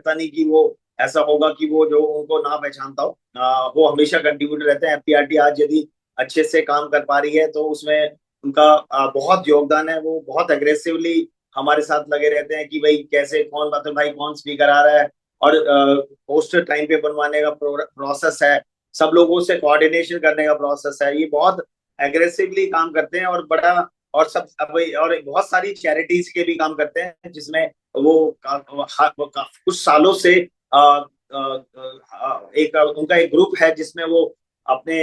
पता नहीं कि वो ऐसा होगा कि वो जो उनको ना पहचानता हो, वो हमेशा कंट्रीब्यूटर रहते हैं। एफपीआरटी आज यदि अच्छे से काम कर पा रही है तो उसमें उनका बहुत योगदान है। वो बहुत एग्रेसिवली हमारे साथ लगे रहते हैं कि भाई कैसे कौन मतलब भाई कौन स्पीकर आ रहा है, और पोस्टर टाइम पे बनवाने का प्रोसेस है, सब लोगों से कोऑर्डिनेशन करने का प्रोसेस है। ये बहुत एग्रेसिवली काम करते हैं और बड़ा, और सब और बहुत सारी चैरिटीज के भी काम करते हैं जिसमें वो कुछ सालों से एक उनका एक ग्रुप है जिसमें वो अपने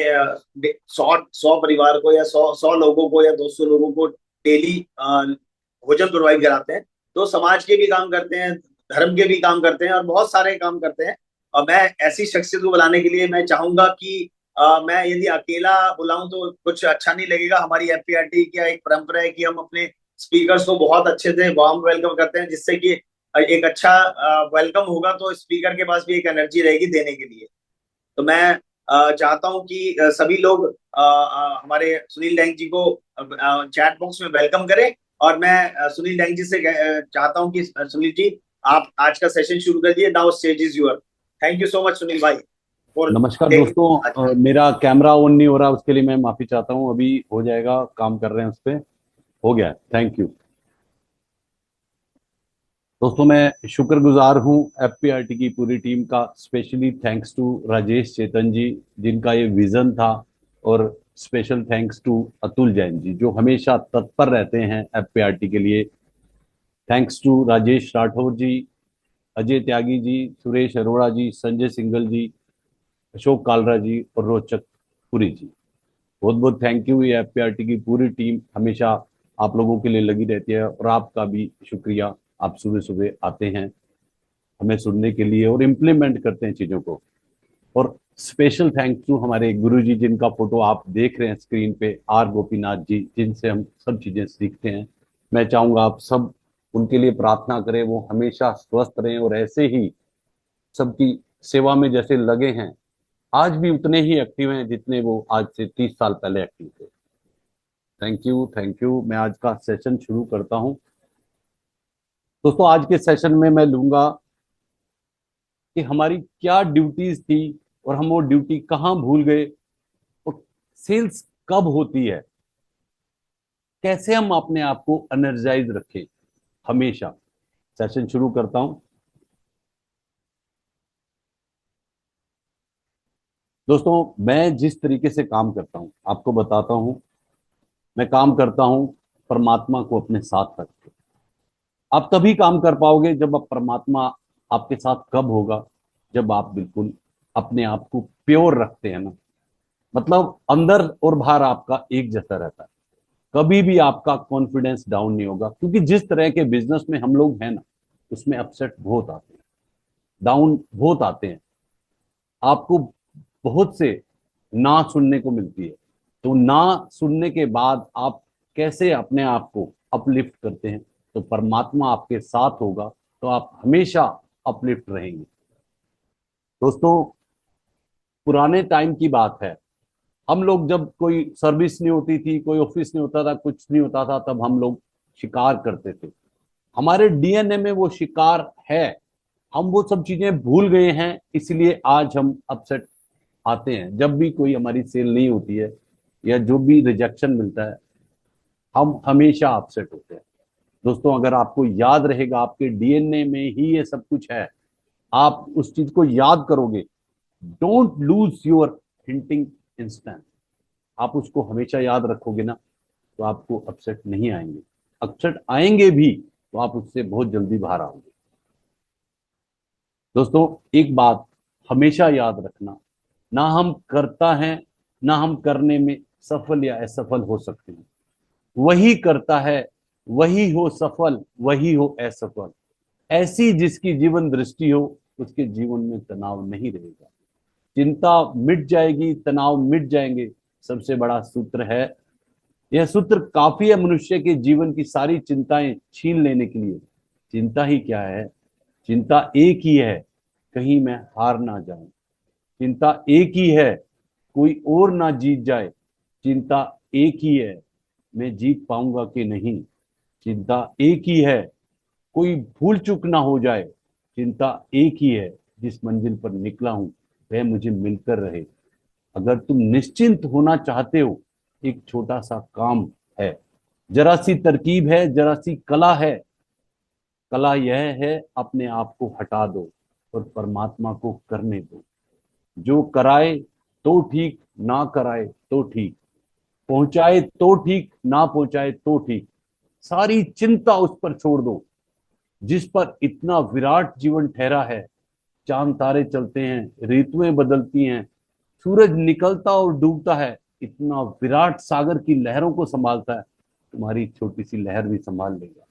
100 परिवार को या 100 लोगों को या 200 लोगों को डेली भोजन प्रोवाइड कराते हैं। तो समाज के भी काम करते हैं, धर्म के भी काम करते हैं और बहुत सारे काम करते हैं। और मैं ऐसी शख्सियत को बुलाने के लिए मैं चाहूंगा कि मैं यदि अकेला बुलाऊं तो कुछ अच्छा नहीं लगेगा। हमारी एफपीआरटी की एक परंपरा है कि हम अपने स्पीकर्स को बहुत अच्छे से वार्म वेलकम करते हैं, जिससे कि एक अच्छा वेलकम होगा तो स्पीकर के पास भी एक एनर्जी रहेगी देने के लिए। तो मैं चाहता हूं कि सभी लोग हमारे सुनील डैंग जी को चैट बॉक्स में वेलकम करें। और मैं सुनील डैंग जी से चाहता हूं कि सुनील जी, आप आज का सेशन शुरू कर दिए। Now stage is your. Thank you so much Sunil भाई फॉर नमस्कार टेकिंग। दोस्तों। मेरा कैमरा ऑन नहीं हो रहा, उसके लिए मैं माफी चाहता हूं। अभी हो जाएगा, काम कर रहे हैं उस पे। हो गया, थैंक यू। दोस्तों, मैं शुक्रगुजार हूं एफपीआरटी की पूरी टीम का। Specially thanks to Rajesh Chetan ji, जिनका ये विजन था। और special thanks to Atul Jain ji, जो हमेशा तत्पर रहते हैं एफपीआरटी के लिए। थैंक्स टू राजेश राठौर जी, अजय त्यागी जी, सुरेश अरोड़ा जी, संजय सिंघल जी, अशोक कालरा जी और रोचक पुरी जी। बहुत बहुत थैंक यू। ये एफपीआरटी की पूरी टीम हमेशा आप लोगों के लिए लगी रहती है, और आपका भी शुक्रिया। आप सुबह सुबह आते हैं हमें सुनने के लिए और इम्प्लीमेंट करते हैं चीजों को। और स्पेशल थैंक्स टू हमारे गुरु जी, जिनका फोटो आप देख रहे हैं स्क्रीन पे, आर गोपीनाथ जी, जिनसे हम सब चीजें सीखते हैं। मैं चाहूंगा आप सब उनके लिए प्रार्थना करें, वो हमेशा स्वस्थ रहें और ऐसे ही सबकी सेवा में जैसे लगे हैं, आज भी उतने ही एक्टिव हैं जितने वो आज से 30 साल पहले एक्टिव थे। Thank you, thank you. मैं आज का सेशन शुरू करता हूं। दोस्तों, आज के सेशन में मैं लूंगा कि हमारी क्या ड्यूटीज थी और हम वो ड्यूटी कहाँ भूल गए, और सेल्स कब होती है, कैसे हम अपने आप को एनर्जाइज रखें हमेशा। सेशन शुरू करता हूं। दोस्तों, मैं जिस तरीके से काम करता हूं आपको बताता हूं। मैं काम करता हूं परमात्मा को अपने साथ रख के। आप तभी काम कर पाओगे जब आप परमात्मा आपके साथ कब होगा, जब आप बिल्कुल अपने आप को प्योर रखते हैं ना। मतलब अंदर और बाहर आपका एक जैसा रहता है। कभी भी आपका कॉन्फिडेंस डाउन नहीं होगा, क्योंकि जिस तरह के बिजनेस में हम लोग हैं ना, उसमें अपसेट बहुत आते हैं, डाउन बहुत आते हैं। आपको बहुत से ना सुनने को मिलती है। तो ना सुनने के बाद आप कैसे अपने आप को अपलिफ्ट करते हैं, तो परमात्मा आपके साथ होगा, तो आप हमेशा अपलिफ्ट रहेंगे। दोस्तों, पुराने टाइम की बात है। हम लोग जब कोई सर्विस नहीं होती थी, कोई ऑफिस नहीं होता था, कुछ नहीं होता था, तब हम लोग शिकार करते थे। हमारे डीएनए में वो शिकार है। हम वो सब चीजें भूल गए हैं, इसलिए आज हम अपसेट आते हैं जब भी कोई हमारी सेल नहीं होती है या जो भी रिजेक्शन मिलता है। हम हमेशा अपसेट होते हैं। दोस्तों, अगर आपको याद रहेगा, आपके डीएनए में ही ये सब कुछ है, आप उस चीज को याद करोगे। Don't lose your hinting instant. आप उसको हमेशा याद रखोगे ना, तो आपको अपसेट नहीं आएंगे। अपसेट आएंगे भी तो आप उससे बहुत जल्दी बाहर आओगे। दोस्तों, एक बात हमेशा याद रखना, ना हम करता है, ना हम करने में सफल या असफल हो सकते हैं। वही करता है, वही हो सफल, वही हो असफल। ऐसी जिसकी जीवन दृष्टि हो, उसके जीवन में तनाव नहीं रहेगा। चिंता मिट जाएगी, तनाव मिट जाएंगे। सबसे बड़ा सूत्र है, यह सूत्र काफी है मनुष्य के जीवन की सारी चिंताएं छीन लेने के लिए। चिंता ही क्या है? चिंता एक ही है, कहीं मैं हार ना जाऊं। चिंता एक ही है, कोई और ना जीत जाए। चिंता एक ही है, मैं जीत पाऊंगा कि नहीं। चिंता एक ही है, कोई भूल चूक ना हो जाए। चिंता एक ही है, जिस मंजिल पर निकला हूं वह मुझे मिलकर रहे। अगर तुम निश्चिंत होना चाहते हो, एक छोटा सा काम है, जरा सी तरकीब है, जरा सी कला है। कला यह है, अपने आप को हटा दो और परमात्मा को करने दो। जो कराए तो ठीक, ना कराए तो ठीक, पहुंचाए तो ठीक, ना पहुंचाए तो ठीक, सारी चिंता उस पर छोड़ दो जिस पर इतना विराट जीवन ठहरा है। चांद तारे चलते हैं, ऋतुएं बदलती हैं, सूरज निकलता और डूबता है, इतना विराट सागर की लहरों को संभालता है, तुम्हारी छोटी सी लहर भी संभाल लेगा।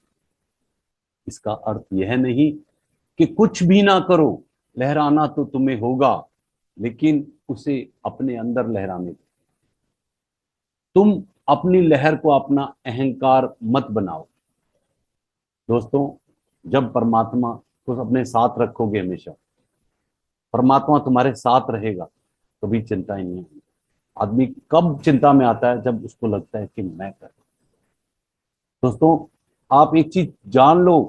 इसका अर्थ यह नहीं कि कुछ भी ना करो, लहराना तो तुम्हें होगा, लेकिन उसे अपने अंदर लहराने दो। तुम अपनी लहर को अपना अहंकार मत बनाओ। दोस्तों, जब परमात्मा को अपने साथ रखोगे, हमेशा परमात्मा तुम्हारे साथ रहेगा, कभी चिंता ही नहीं होगी। आदमी कब चिंता में आता है? जब उसको लगता है कि मैं कर। दोस्तों, आप एक चीज जान लो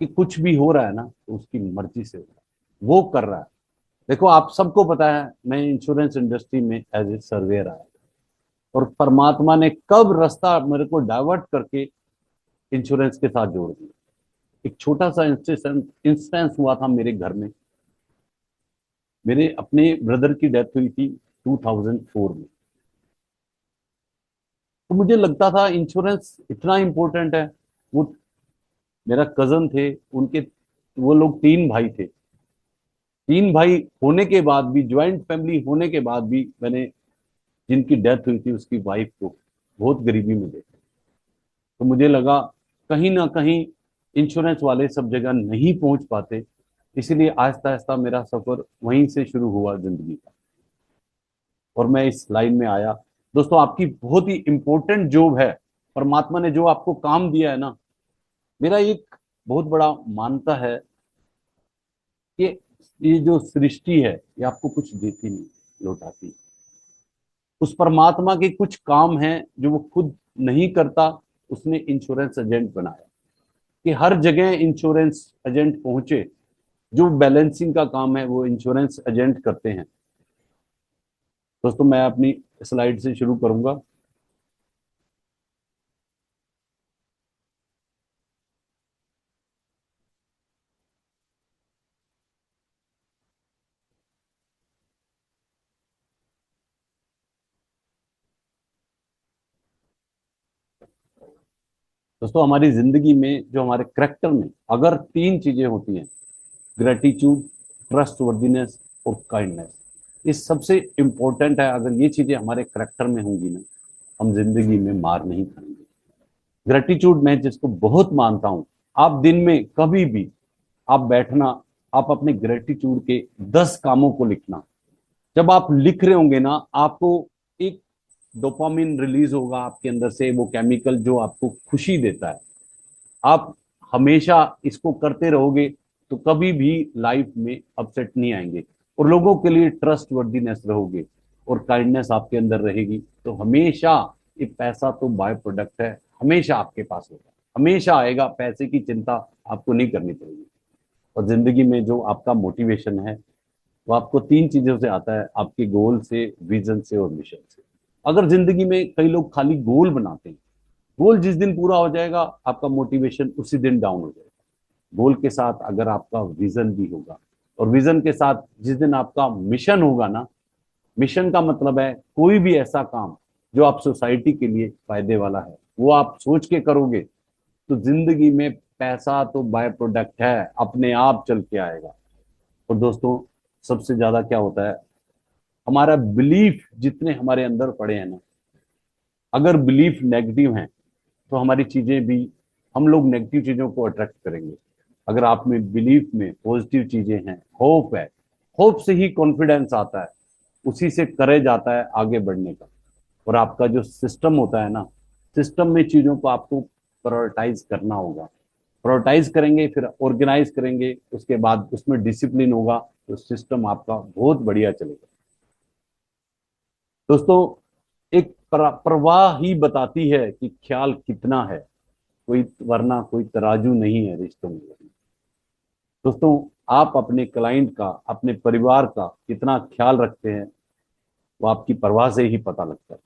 कि कुछ भी हो रहा है ना, तो उसकी मर्जी से हो रहा है, वो कर रहा है। देखो, आप सबको पता है, मैं इंश्योरेंस इंडस्ट्री में एज ए सर्वेयर आया, और परमात्मा ने कब रास्ता मेरे को डाइवर्ट करके इंश्योरेंस के साथ जोड़ दिया। एक छोटा सा इंस्टेंस हुआ था मेरे घर में। मेरे अपने ब्रदर की डेथ हुई थी 2004 में। तो मुझे लगता था इंश्योरेंस इतना इंपॉर्टेंट है। वो मेरा कजन थे, उनके वो लोग तीन भाई थे। तीन भाई होने के बाद भी, ज्वाइंट फैमिली होने के बाद भी, मैंने जिनकी डेथ हुई थी उसकी वाइफ को बहुत गरीबी में देखा। तो मुझे लगा कहीं ना कहीं इंश्योरेंस वाले सब जगह नहीं पहुंच पाते, इसीलिए आहिस्ता आहिस्ता मेरा सफर वहीं से शुरू हुआ जिंदगी का, और मैं इस लाइन में आया। दोस्तों, आपकी बहुत ही इंपॉर्टेंट जॉब है। परमात्मा ने जो आपको काम दिया है ना, मेरा एक बहुत बड़ा मानता है कि ये जो सृष्टि है, ये आपको कुछ देती नहीं, लौटाती। उस परमात्मा के कुछ काम हैं जो वो खुद नहीं करता, उसने इंश्योरेंस एजेंट बनाया कि हर जगह इंश्योरेंस एजेंट पहुंचे। जो बैलेंसिंग का काम है वो इंश्योरेंस एजेंट करते हैं। दोस्तों, मैं अपनी स्लाइड से शुरू करूंगा। दोस्तों, हमारी जिंदगी में, जो हमारे करेक्टर में अगर तीन चीजें होती हैं, ग्रेटिट्यूड, ट्रस्टवर्दीनेस और काइंडनेस, ये सबसे इंपॉर्टेंट है। अगर ये चीजें हमारे करेक्टर में होंगी ना, हम जिंदगी में मार नहीं खाएंगे। ग्रेटिट्यूड मैं जिसको बहुत मानता हूं, आप दिन में कभी भी आप बैठना, आप अपने ग्रेटिट्यूड के 10 कामों को लिखना। जब आप लिख रहे होंगे ना, आपको एक डोपामिन रिलीज होगा आपके अंदर से, वो केमिकल जो आपको खुशी देता है। आप हमेशा इसको करते रहोगे तो कभी भी लाइफ में अपसेट नहीं आएंगे, और लोगों के लिए ट्रस्ट वर्दीनेस रहोगे, और काइंडनेस आपके अंदर रहेगी, तो हमेशा, ये पैसा तो बाय प्रोडक्ट है, हमेशा आपके पास होगा, हमेशा आएगा। पैसे की चिंता आपको नहीं करनी पड़ेगी। और जिंदगी में जो आपका मोटिवेशन है, वो आपको तीन चीजों से आता है, आपके गोल से, विजन से और मिशन से। अगर जिंदगी में कई लोग खाली गोल बनाते हैं, गोल जिस दिन पूरा हो जाएगा, आपका मोटिवेशन उसी दिन डाउन हो जाएगा। गोल के साथ अगर आपका विजन भी होगा, और विजन के साथ जिस दिन आपका मिशन होगा ना, मिशन का मतलब है कोई भी ऐसा काम जो आप सोसाइटी के लिए फायदे वाला है, वो आप सोच के करोगे, तो जिंदगी में पैसा तो बाय प्रोडक्ट है, अपने आप चल के आएगा। और दोस्तों, सबसे ज्यादा क्या होता है, हमारा बिलीफ जितने हमारे अंदर पड़े हैं ना, अगर बिलीफ नेगेटिव है तो हमारी चीजें भी, हम लोग नेगेटिव चीजों को अट्रैक्ट करेंगे। अगर आप में बिलीफ में पॉजिटिव चीजें हैं, होप है, होप से ही कॉन्फिडेंस आता है, उसी से करेज आता है आगे बढ़ने का। और आपका जो सिस्टम होता है ना, सिस्टम में चीजों को आपको प्रायोरिटाइज करना होगा। प्रायोरिटाइज करेंगे, फिर ऑर्गेनाइज करेंगे, उसके बाद उसमें डिसिप्लिन होगा, तो सिस्टम आपका बहुत बढ़िया चलेगा। दोस्तों, एक प्रवाह ही बताती है कि ख्याल कितना है, कोई, वरना कोई तराजू नहीं है रिश्तों में। दोस्तों, आप अपने क्लाइंट का, अपने परिवार का कितना ख्याल रखते हैं, वो आपकी परवाह से ही पता लगता है।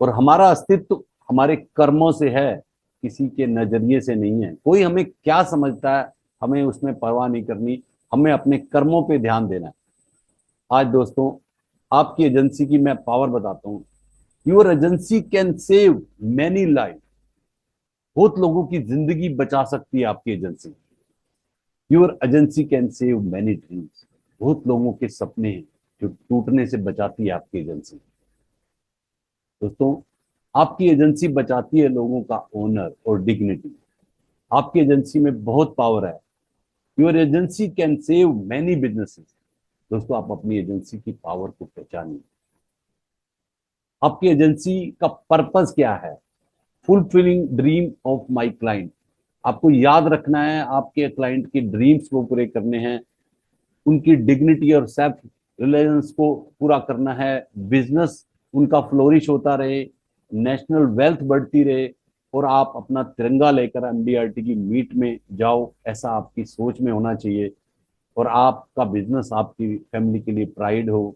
और हमारा अस्तित्व हमारे कर्मों से है, किसी के नजरिए से नहीं है। कोई हमें क्या समझता है, हमें उसमें परवाह नहीं करनी, हमें अपने कर्मों पे ध्यान देना है। आज दोस्तों, आपकी एजेंसी की मैं पावर बताता हूँ। Your agency can save many life. बहुत लोगों की जिंदगी बचा सकती है आपकी agency. Your agency can save many dreams. बहुत लोगों के सपने हैं जो टूटने से बचाती है आपकी एजेंसी। दोस्तों, आपकी एजेंसी बचाती है लोगों का ऑनर और डिग्निटी। आपकी एजेंसी में बहुत पावर है। Your agency can save many businesses. दोस्तों, आप अपनी एजेंसी की पावर को पहचानिए। आपकी एजेंसी का पर्पस क्या है? Fulfilling dream of my client. आपको याद रखना है, आपके क्लाइंट की ड्रीम्स को पूरे करने हैं, उनकी डिग्निटी और सेल्फ रिलायंस को पूरा करना है, बिजनेस उनका फ्लोरिश होता रहे, नेशनल वेल्थ बढ़ती रहे, और आप अपना तिरंगा लेकर एमडीआरटी की मीट में जाओ, ऐसा आपकी सोच में होना चाहिए। और आपका बिजनेस आपकी फैमिली के लिए प्राइड हो,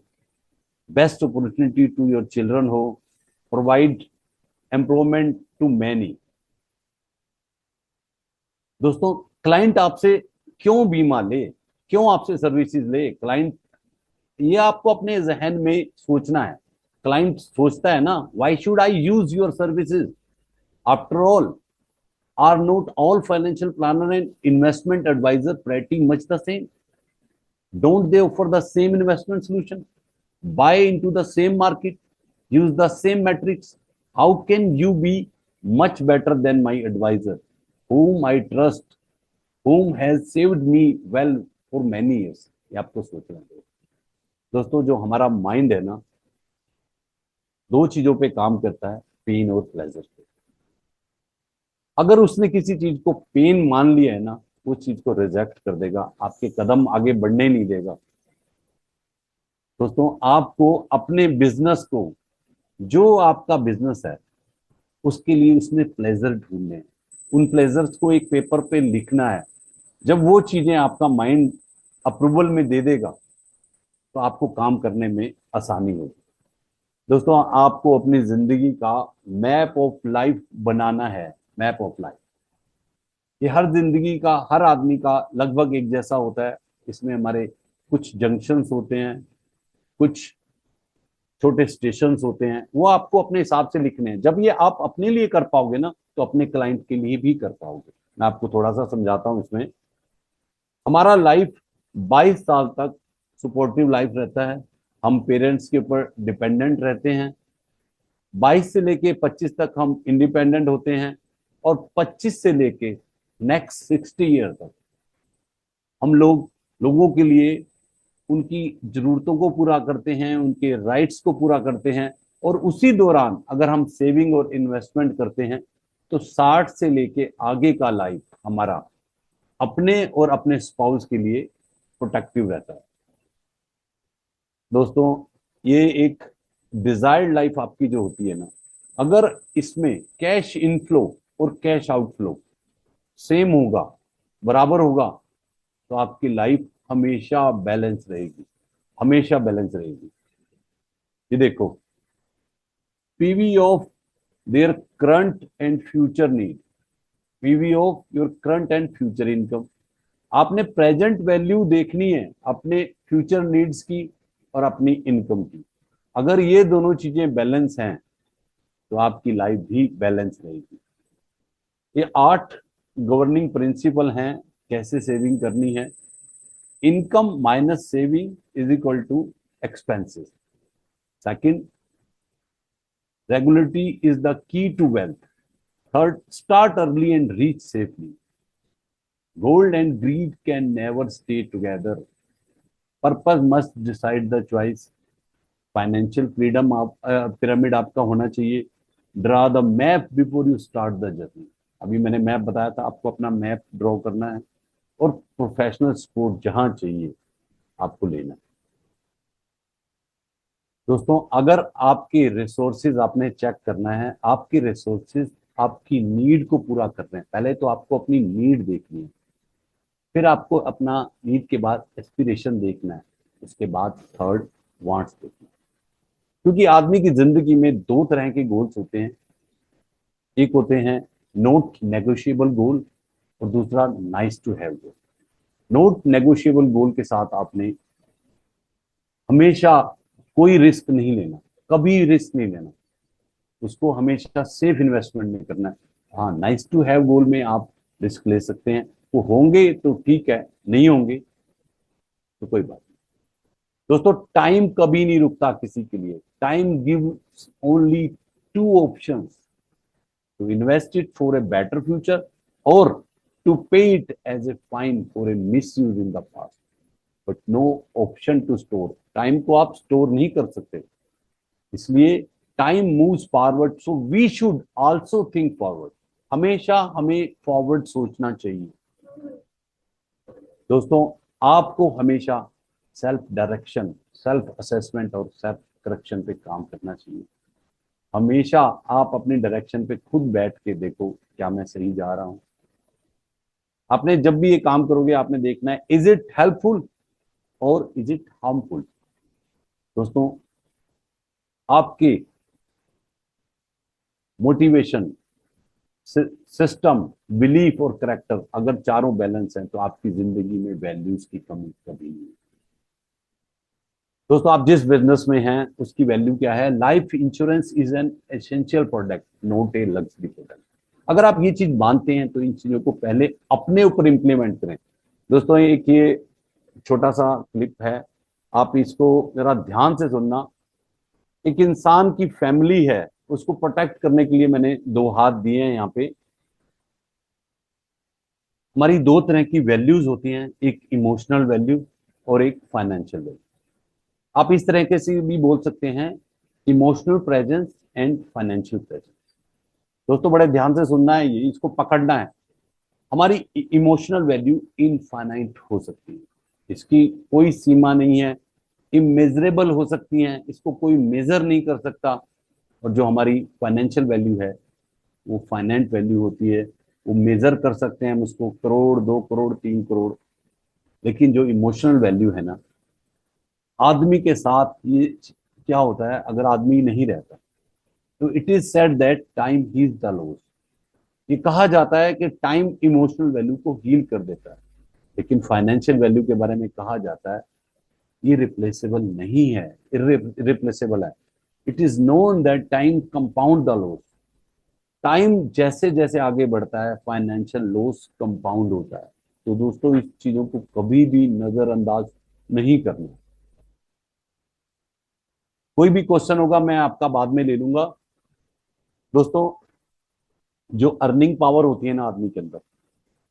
best opportunity to your children हो, प्रोवाइड एम्प्लॉयमेंट टू मैनी। दोस्तों, क्लाइंट आपसे क्यों बीमा ले, क्यों आपसे सर्विसेज ले? क्लाइंट, ये आपको अपने जहन में सोचना है। क्लाइंट सोचता है ना, why should I use your services? After all, are not all financial planner and investment advisor pretty much the same? Don't they offer the same investment solution, buy into the same market, use the same metrics? How can you be much better than my advisor, whom I trust, whom has saved me well for many years? ये आपको सोचना है। दोस्तों, जो हमारा mind है ना, दो चीजों पे काम करता है, पेन और प्लेजर पे। अगर उसने किसी चीज को पेन मान लिया है ना, उस चीज को रिजेक्ट कर देगा, आपके कदम आगे बढ़ने नहीं देगा। दोस्तों, आपको अपने बिजनेस को, जो आपका बिजनेस है, उसके लिए उसमें प्लेजर ढूंढने हैं। उन प्लेजर्स को एक पेपर पे लिखना है। जब वो चीजें आपका माइंड अप्रूवल में दे देगा, तो आपको काम करने में आसानी होगी। दोस्तों, आपको अपनी जिंदगी का मैप ऑफ लाइफ बनाना है। मैप ऑफ लाइफ, ये हर जिंदगी का, हर आदमी का लगभग एक जैसा होता है। इसमें हमारे कुछ जंक्शंस होते हैं, कुछ छोटे स्टेशन होते हैं, वो आपको अपने हिसाब से लिखने हैं। जब ये आप अपने लिए कर पाओगे ना, तो अपने क्लाइंट के लिए भी कर पाओगे। मैं आपको थोड़ा सा समझाता हूँ इसमें। हमारा लाइफ 22 साल तक सपोर्टिव लाइफ रहता है। हम पेरेंट्स के ऊपर डिपेंडेंट रहते हैं। 22 से लेके 25 तक हम इंडिपेंडेंट होते हैं। और 25 से लेके नेक्स्ट 60 ईयर तक हम लोगों के लिए उनकी जरूरतों को पूरा करते हैं, उनके राइट्स को पूरा करते हैं। और उसी दौरान अगर हम सेविंग और इन्वेस्टमेंट करते हैं, तो 60 से लेके आगे का लाइफ हमारा अपने और अपने स्पाउस के लिए प्रोटेक्टिव रहता है। दोस्तों, ये एक डिजायर्ड लाइफ आपकी जो होती है ना, अगर इसमें कैश इनफ्लो और कैश आउटफ्लो सेम होगा, बराबर होगा, तो आपकी लाइफ हमेशा बैलेंस रहेगी, हमेशा बैलेंस रहेगी। ये देखो, PV of their current and future need, PV of your current and future income. आपने प्रेजेंट वैल्यू देखनी है अपने फ्यूचर नीड्स की और अपनी इनकम की। अगर ये दोनों चीजें बैलेंस हैं, तो आपकी लाइफ भी बैलेंस रहेगी। ये 8 गवर्निंग प्रिंसिपल हैं कैसे सेविंग करनी है। Income minus saving is equal to expenses. Second, regularity is the key to wealth. Third, start early and reach safely. Gold and greed can never stay together. Purpose must decide the choice. Financial freedom आप pyramid आपका होना चाहिए। Draw the map before you start the journey. अभी मैंने map बताया था, आपको अपना मैप ड्रॉ करना है। और प्रोफेशनल सपोर्ट जहां चाहिए आपको लेना है। दोस्तों, अगर आपके रिसोर्सेज आपने चेक करना है, आपके रिसोर्सेज आपकी नीड को पूरा कर रहे हैं, पहले तो आपको अपनी नीड देखनी है। फिर आपको अपना नीड के बाद एस्पिरेशन देखना है, उसके बाद थर्ड वांट्स देखना है। क्योंकि आदमी की जिंदगी में दो तरह के गोल्स होते हैं, एक होते हैं नॉट नेगोशिएबल गोल और दूसरा nice to have goal. Not negotiable goal के साथ आपने हमेशा कोई रिस्क नहीं लेना, कभी रिस्क नहीं लेना, उसको हमेशा सेफ इन्वेस्टमेंट में करना है। हाँ, नाइस टू हैव गोल में आप रिस्क ले सकते हैं, वो होंगे तो ठीक है, नहीं होंगे तो कोई बात नहीं। दोस्तों, टाइम कभी नहीं रुकता किसी के लिए। Time gives only two options, to invest it for a better future और to pay it as a fine for a misuse in the past, but no option to store. Time को आप store नहीं कर सकते, इसलिए time moves forward, so we should also think forward. हमेशा हमें forward सोचना चाहिए। दोस्तों, आपको हमेशा सेल्फ डायरेक्शन, सेल्फ असेसमेंट और सेल्फ करेक्शन पे काम करना चाहिए। हमेशा आप अपनी डायरेक्शन पे खुद बैठ के देखो, क्या मैं सही जा रहा हूं। आपने जब भी ये काम करोगे, आपने देखना है इज इट हेल्पफुल और इज इट हार्मफुल। दोस्तों, आपके मोटिवेशन, सिस्टम, बिलीफ और करेक्टर अगर चारों बैलेंस हैं तो आपकी जिंदगी में वैल्यूज की कमी कभी नहीं है। दोस्तों, आप जिस बिजनेस में हैं उसकी वैल्यू क्या है? Life insurance is an essential product, not a luxury product. अगर आप ये चीज मानते हैं तो इन चीजों को पहले अपने ऊपर इंप्लीमेंट करें। दोस्तों, एक ये छोटा सा क्लिप है, आप इसको जरा ध्यान से सुनना। एक इंसान की फैमिली है, उसको प्रोटेक्ट करने के लिए मैंने दो हाथ दिए हैं यहाँ पे। हमारी दो तरह की वैल्यूज होती हैं, एक इमोशनल वैल्यू और एक फाइनेंशियल वैल्यू। आप इस तरह के से भी बोल सकते हैं, emotional presence and financial presence. दोस्तों, बड़े ध्यान से सुनना है, ये इसको पकड़ना है। हमारी इमोशनल वैल्यू इनफाइनाइट हो सकती है, इसकी कोई सीमा नहीं है। इमेजरेबल हो सकती हैं, इसको कोई मेजर नहीं कर सकता। और जो हमारी फाइनेंशियल वैल्यू है, वो फाइनेंट वैल्यू होती है, वो मेजर कर सकते हैं हम उसको, करोड़, 2 करोड़, 3 करोड़। लेकिन जो इमोशनल वैल्यू है ना, आदमी के साथ ये क्या होता है, अगर आदमी नहीं रहता तो it is said that time heals the loss. ये कहा जाता है कि टाइम इमोशनल वैल्यू को हील कर देता है, लेकिन फाइनेंशियल वैल्यू के बारे में कहा जाता है ये रिप्लेसेबल नहीं है, इरिप्लेसेबल है। It is known that time compound the loss. Time जैसे जैसे आगे बढ़ता है, फाइनेंशियल लॉस कंपाउंड होता है। तो दोस्तों, इस चीजों को कभी भी नजरअंदाज नहीं करना। कोई भी क्वेश्चन होगा मैं आपका बाद में ले लूंगा। दोस्तों, जो अर्निंग पावर होती है ना आदमी के अंदर,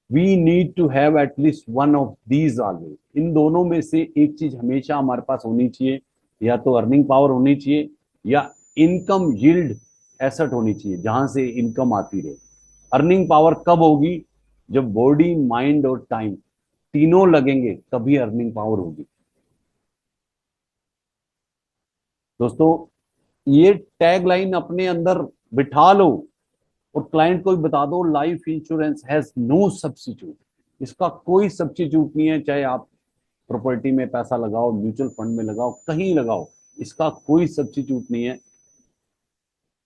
we need to have at least one of these always. इन दोनों में से एक चीज हमेशा हमारे पास होनी चाहिए, या तो अर्निंग पावर होनी चाहिए या इनकम यील्ड एसेट होनी चाहिए, जहां से इनकम आती रहे। अर्निंग पावर कब होगी? जब बॉडी, माइंड और टाइम तीनों लगेंगे, तभी अर्निंग पावर होगी। दोस्तों, ये टैग लाइन अपने अंदर बिठा लो और क्लाइंट को भी बता दो, life insurance has no substitute. इसका कोई सब्स्टिट्यूट नहीं है, चाहे आप प्रॉपर्टी में पैसा लगाओ, म्यूचुअल फंड में लगाओ, कहीं लगाओ, इसका कोई सब्स्टिट्यूट नहीं है।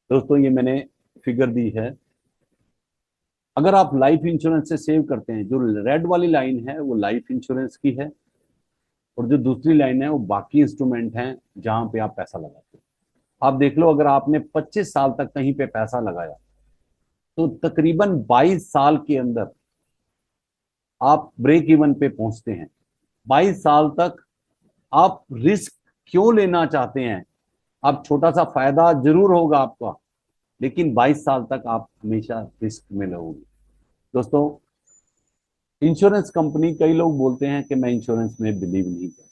दोस्तों, ये मैंने फिगर दी है। अगर आप लाइफ इंश्योरेंस से सेव करते हैं, जो रेड वाली लाइन है वो लाइफ इंश्योरेंस की है, और जो दूसरी लाइन है वो बाकी इंस्ट्रूमेंट हैं जहां पे आप पैसा लगाते हैं। आप देख लो, अगर आपने 25 साल तक कहीं पे पैसा लगाया तो तकरीबन 22 साल के अंदर आप ब्रेक इवन पे पहुंचते हैं। 22 साल तक आप रिस्क क्यों लेना चाहते हैं? आप छोटा सा फायदा जरूर होगा आपका, लेकिन 22 साल तक आप हमेशा रिस्क में रहोगे। दोस्तों, इंश्योरेंस कंपनी, कई लोग बोलते हैं कि मैं इंश्योरेंस में बिलीव नहीं करता।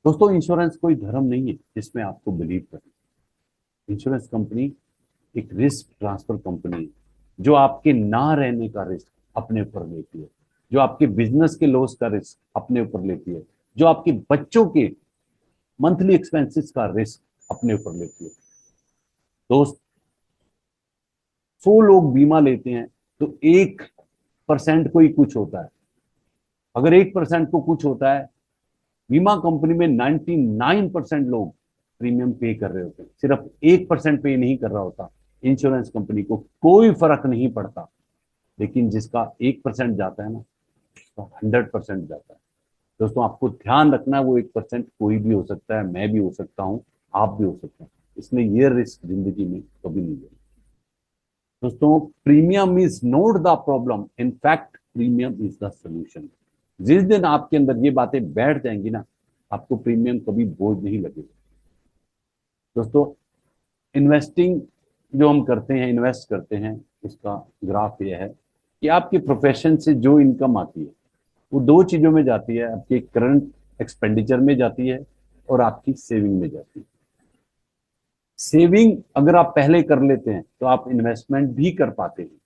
दोस्तों, इंश्योरेंस कोई धर्म नहीं है जिसमें आपको बिलीव करना। इंश्योरेंस कंपनी एक रिस्क ट्रांसफर कंपनी है, जो आपके ना रहने का रिस्क अपने ऊपर लेती है, जो आपके बिजनेस के लॉस का रिस्क अपने ऊपर लेती है, जो आपके बच्चों के मंथली एक्सपेंसेस का रिस्क अपने ऊपर लेती है। दोस्त, 100 लोग बीमा लेते हैं तो 1% को ही कुछ होता है। अगर 1% को कुछ होता है, बीमा कंपनी में 99% लोग प्रीमियम पे कर रहे होते हैं, सिर्फ 1% पे नहीं कर रहा होता। इंश्योरेंस कंपनी को कोई फर्क नहीं पड़ता, लेकिन जिसका 1% जाता है ना, तो 100% जाता है। दोस्तों, आपको ध्यान रखना है, वो 1% कोई भी हो सकता है, मैं भी हो सकता हूँ, आप भी हो सकते हैं, इसलिए ये रिस्क जिंदगी में कभी नहीं लेना। दोस्तों, premium is not the problem, in fact premium is the solution. जिस दिन आपके अंदर ये बातें बैठ जाएंगी ना, आपको प्रीमियम कभी बोझ नहीं लगेगा। दोस्तों, इन्वेस्टिंग जो हम करते हैं, इन्वेस्ट करते हैं, उसका ग्राफ ये है कि आपके प्रोफेशन से जो इनकम आती है वो दो चीजों में जाती है, आपके करंट एक्सपेंडिचर में जाती है और आपकी सेविंग में जाती है। सेविंग अगर आप पहले कर लेते हैं तो आप इन्वेस्टमेंट भी कर पाते हैं,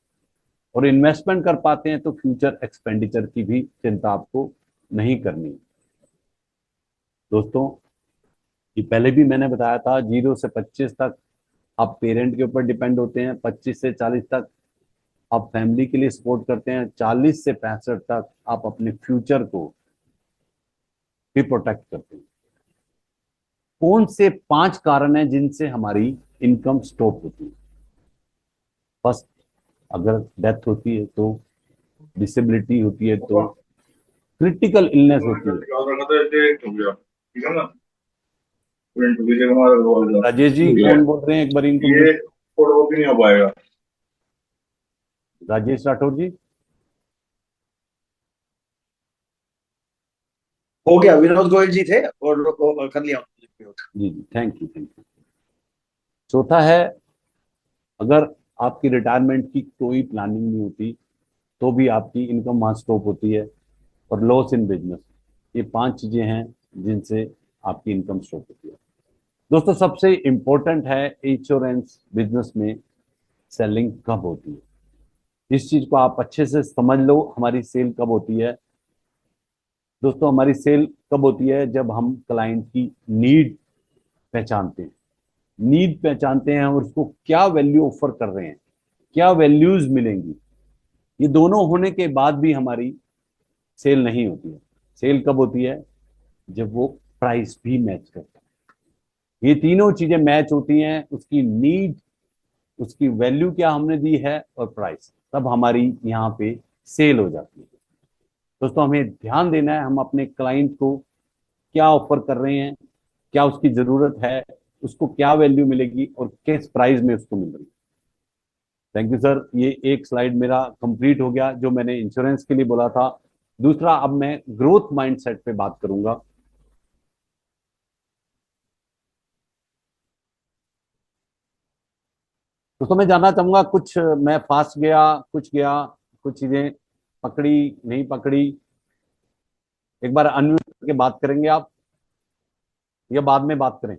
और इन्वेस्टमेंट कर पाते हैं तो फ्यूचर एक्सपेंडिचर की भी चिंता आपको नहीं करनी। दोस्तों, ये पहले भी मैंने बताया था, 0 से 25 तक आप पेरेंट के ऊपर डिपेंड होते हैं, 25 से 40 तक आप फैमिली के लिए सपोर्ट करते हैं, 40 से 65 तक आप अपने फ्यूचर को भी प्रोटेक्ट करते हैं। कौन से 5 कारण हैं जिनसे हमारी इनकम स्टॉप होती है? फर्स्ट, अगर डेथ होती है तो, डिसेबिलिटी होती है तो, क्रिटिकल इलनेस होती है। राजेश जी, कौन बोल रहे हैं? एक बार इनको ये फोटोकॉपी नहीं हो पाएगा। राजेश राठौर जी। हो गया, विनोद गोयल जी थे और कर लिया म्यूट। जी जी, थैंक यू, थैंक यू। चौथा है, अगर आपकी रिटायरमेंट की कोई प्लानिंग नहीं होती तो भी आपकी इनकम वहां स्टॉप होती है, और लॉस इन बिजनेस। ये 5 चीजें हैं जिनसे आपकी इनकम स्टॉप होती है। दोस्तों, सबसे इंपॉर्टेंट है इंश्योरेंस बिजनेस में सेलिंग कब होती है। इस चीज को आप अच्छे से समझ लो, हमारी सेल कब होती है। दोस्तों, हमारी सेल कब होती है? जब हम क्लाइंट की नीड पहचानते हैं, नीड पहचानते हैं और उसको क्या वैल्यू ऑफर कर रहे हैं, क्या वैल्यूज मिलेंगी, ये दोनों होने के बाद भी हमारी सेल नहीं होती है। सेल कब होती है? जब वो प्राइस भी मैच करता है। ये तीनों चीजें मैच होती हैं, उसकी नीड, उसकी वैल्यू क्या हमने दी है, और प्राइस, तब हमारी यहाँ पे सेल हो जाती है। दोस्तों, हमें ध्यान देना है, हम अपने क्लाइंट को क्या ऑफर कर रहे हैं, क्या उसकी जरूरत है, उसको क्या वैल्यू मिलेगी और किस प्राइस में उसको मिल रही है। थैंक यू सर, ये एक स्लाइड मेरा कंप्लीट हो गया जो मैंने इंश्योरेंस के लिए बोला था। दूसरा, अब मैं ग्रोथ माइंडसेट पे बात करूंगा। दोस्तों, मैं जानना चाहूंगा, कुछ मैं फास्ट गया, कुछ गया, कुछ चीजें पकड़ी नहीं पकड़ी, एक बार अनम्यूट करके बात करेंगे आप, या बाद में बात करें?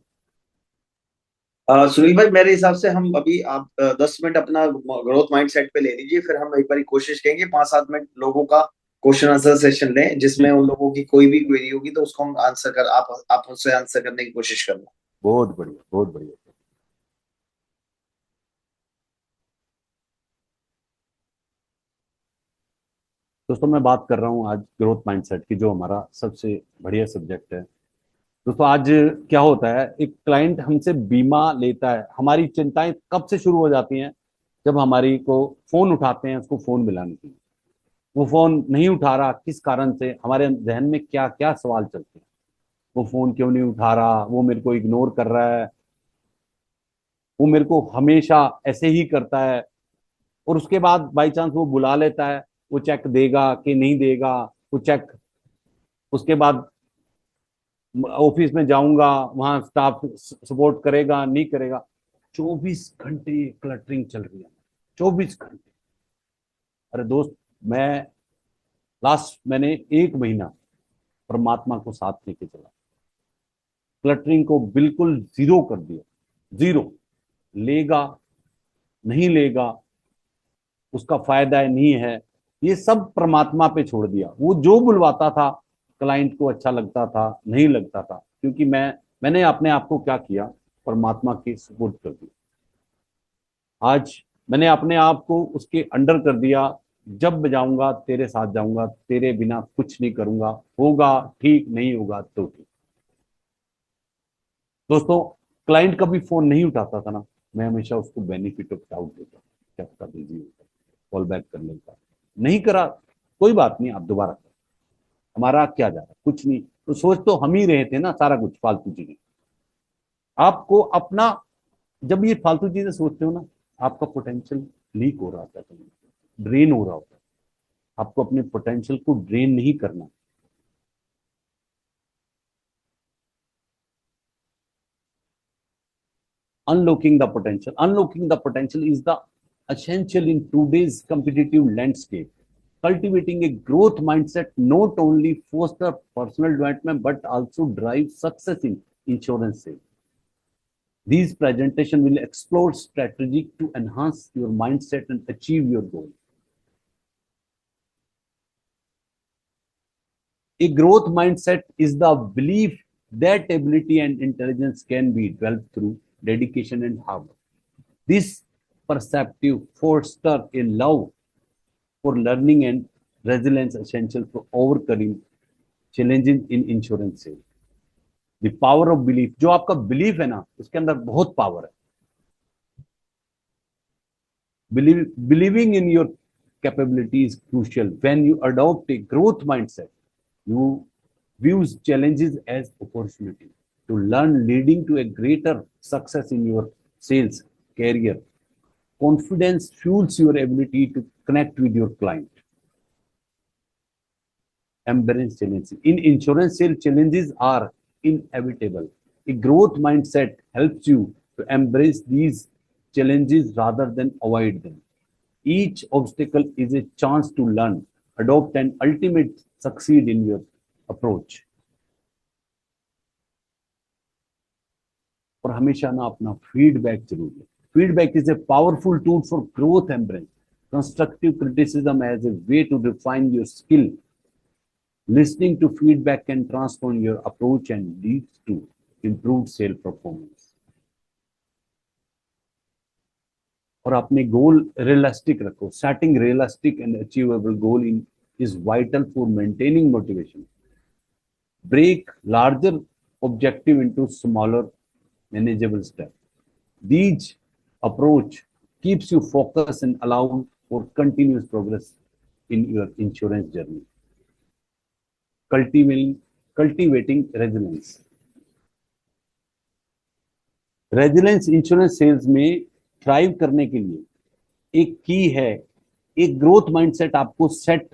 सुनील भाई, मेरे हिसाब से हम अभी आप 10 मिनट अपना ग्रोथ माइंडसेट पे ले लीजिए, फिर हम एक बार कोशिश करेंगे 5-7 मिनट लोगों का क्वेश्चन आंसर सेशन लें, जिसमें जी, उन लोगों की कोई भी क्वेरी होगी तो उसको हम आंसर कर आप उससे आंसर करने की कोशिश करना। बहुत बढ़िया, बहुत बढ़िया। दोस्तों, मैं बात कर रहा हूँ आज ग्रोथ माइंडसेट की, जो हमारा सबसे बढ़िया सब्जेक्ट है। दोस्तों, आज क्या होता है, एक क्लाइंट हमसे बीमा लेता है, हमारी चिंताएं कब से शुरू हो जाती हैं? जब हमारी को फोन उठाते हैं, उसको फोन मिलाने के लिए, वो फोन नहीं उठा रहा, किस कारण से, हमारे जहन में क्या क्या सवाल चलते हैं। वो फोन क्यों नहीं उठा रहा, वो मेरे को इग्नोर कर रहा है, वो मेरे को हमेशा ऐसे ही करता है, और उसके बाद बाई चांस वो बुला लेता है, वो चेक देगा कि नहीं देगा, वो चेक, उसके बाद ऑफिस में जाऊंगा, वहां स्टाफ सपोर्ट करेगा नहीं करेगा। 24 घंटे क्लटरिंग चल रही है, 24 घंटे। अरे दोस्त, मैं मैंने 1 महीना परमात्मा को साथ लेके चला, क्लटरिंग को बिल्कुल जीरो कर दिया, जीरो। लेगा नहीं लेगा, उसका फायदा है नहीं है, ये सब परमात्मा पे छोड़ दिया। वो जो बुलवाता था, क्लाइंट को अच्छा लगता था नहीं लगता था, क्योंकि मैंने अपने आप को क्या किया, परमात्मा के सुपुर्द कर दिया। आज मैंने अपने आप को उसके अंडर कर दिया, जब जाऊंगा तेरे साथ जाऊंगा, तेरे बिना कुछ नहीं करूंगा, होगा ठीक, नहीं होगा तो ठीक। दोस्तों, क्लाइंट कभी फोन नहीं उठाता था ना, मैं हमेशा उसको बेनिफिट ऑफ डाउट देता, क्या पता बिजी होता, कॉल बैक कर लेता, नहीं करा कोई बात नहीं, आप दोबारा करो, हमारा क्या जा रहा, कुछ नहीं। तो सोच तो हम ही रहे थे ना सारा कुछ फालतू चीजें। आपको अपना, जब ये फालतू चीजें सोचते हो ना, आपका पोटेंशियल लीक हो रहा होता है, ड्रेन हो रहा होता है। आपको अपने पोटेंशियल को ड्रेन नहीं करना। Unlocking the potential is the essential in today's competitive landscape. Cultivating a growth mindset not only foster personal development but also drive success in insurance sales. These presentation will explore strategy to enhance your mindset and achieve your goal. A growth mindset is the belief that ability and intelligence can be developed through dedication and hard work. This perceptive fosters a love for learning and resilience essential for overcoming challenges in insurance sales. The power of belief, जो आपका belief है ना, उसके अंदर बहुत power है। Believing in your capability is crucial. When you adopt a growth mindset, you view challenges as opportunity to learn, leading to a greater success in your sales career. Confidence fuels your ability to connect with your client. Embrace challenges. In insurance sales, challenges are inevitable. A growth mindset helps you to embrace these challenges rather than avoid them. Each obstacle is a chance to learn, adopt, and ultimately succeed in your approach. और हमेशा ना अपना feedback जरूर लें। Feedback is a powerful tool for growth and brand. Constructive criticism as a way to refine your skill. Listening to feedback can transform your approach and leads to improved sales performance. और अपने गोल realistic रखो। Setting realistic and achievable goal is vital for maintaining motivation. Break larger objective into smaller manageable steps. These approach keeps you focused and allow for continuous progress in your insurance journey. Cultivating resilience. Resilience insurance sales में thrive करने के लिए एक key है। एक growth mindset आपको set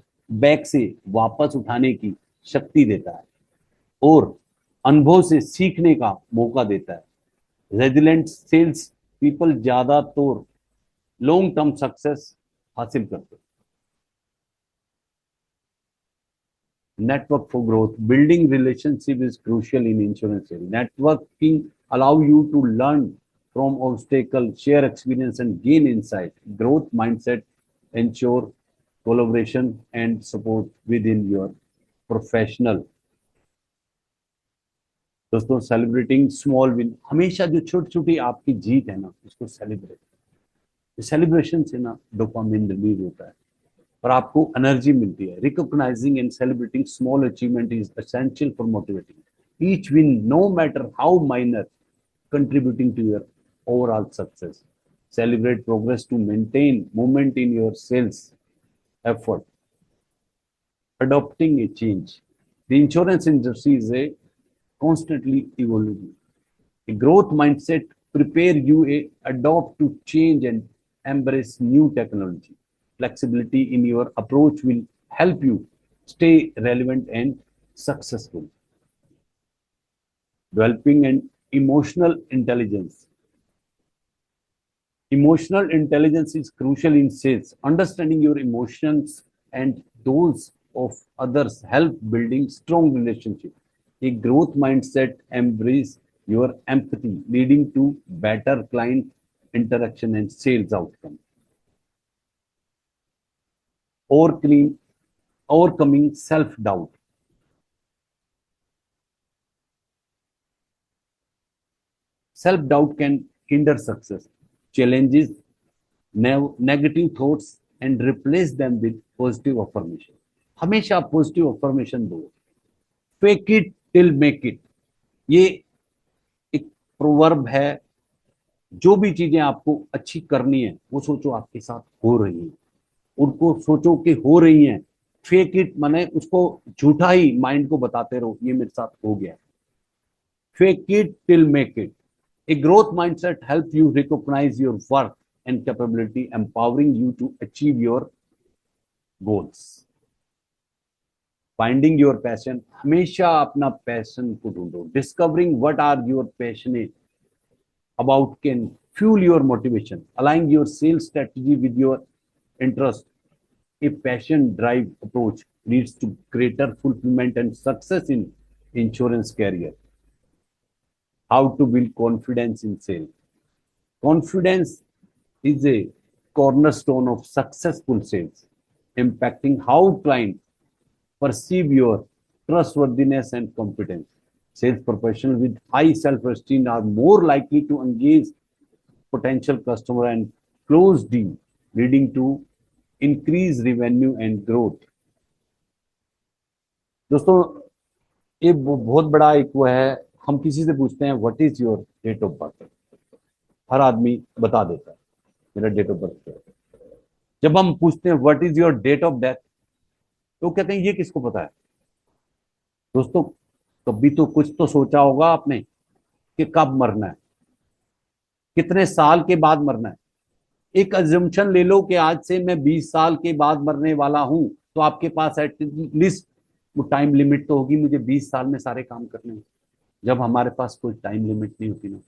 back से वापस उठाने की शक्ति देता है और अनुभव से सीखने का मौका देता है। रेजिलेंट सेल्स पीपल ज्यादातर लॉन्ग टर्म सक्सेस हासिल करते हैं। Network for growth. Building relationship is crucial in insurance sales. Networking allow you to learn from obstacles, share experience, and gain insight. Growth mindset ensure collaboration and support within your professional. दोस्तों, celebrating small win, हमेशा जो छोटी छोटी आपकी जीत है ना, उसको celebrate. Celebration से ना डोपामिन रिलीज होता है और आपको एनर्जी मिलती है। Recognising and celebrating small achievement is essential for motivating each win, no matter how minor, contributing to your overall success. Celebrate progress to maintain moment in your sales effort. Adopting a change. The insurance industry is a constantly evolving. A growth mindset prepare you a adopt to change and embrace new technology. Flexibility in your approach will help you stay relevant and successful. Developing an emotional intelligence. Emotional intelligence is crucial in sales. Understanding your emotions and those of others help building strong relationships. A growth mindset embraces your empathy, leading to better client interaction and sales outcome. Overcoming self-doubt. Self-doubt can hinder success. Challenges negative thoughts and replace them with positive affirmation, हमेशा positive affirmation दो। Fake it till make it, ये एक proverb है। जो भी चीजें आपको अच्छी करनी है वो सोचो आपके साथ हो रही है, उनको सोचो कि हो रही हैं। फेक इट माने उसको झूठा ही माइंड को बताते रहो ये मेरे साथ हो गया। Fake it till make it. A growth mindset helps you recognize your worth and capability, empowering you to achieve your goals. Finding your passion, हमेशा अपना पैशन को ढूंढो। Discovering what are your passionate about can fuel your motivation. Aligning your sales strategy with your interest. A passion drive approach leads to greater fulfillment and success in insurance career. How to build confidence in sales. Confidence is a cornerstone of successful sales, impacting how clients perceive your trustworthiness and competence. Sales professionals with high self-esteem are more likely to engage potential customer and close deal, leading to increased revenue and growth. दोस्तों, ये बहुत बड़ा एक वो है। हम किसी से पूछते हैं what is your date of birth, हर आदमी बता देता है मेरा डेट ऑफ बर्थ क्या है। जब हम पूछते हैं what is your date of death, तो कहते हैं ये किसको पता है। दोस्तों, कभी तो कुछ तो सोचा होगा आपने कि कब मरना है, कितने साल के बाद मरना है। एक अजम्पशन ले लो कि आज से मैं 20 साल के बाद मरने वाला हूं, तो आपके पास एटलीस्ट वो टाइम लिमिट तो होगी, मुझे 20 साल में सारे काम करने हैं। जब हमारे पास कोई टाइम लिमिट नहीं होती ना,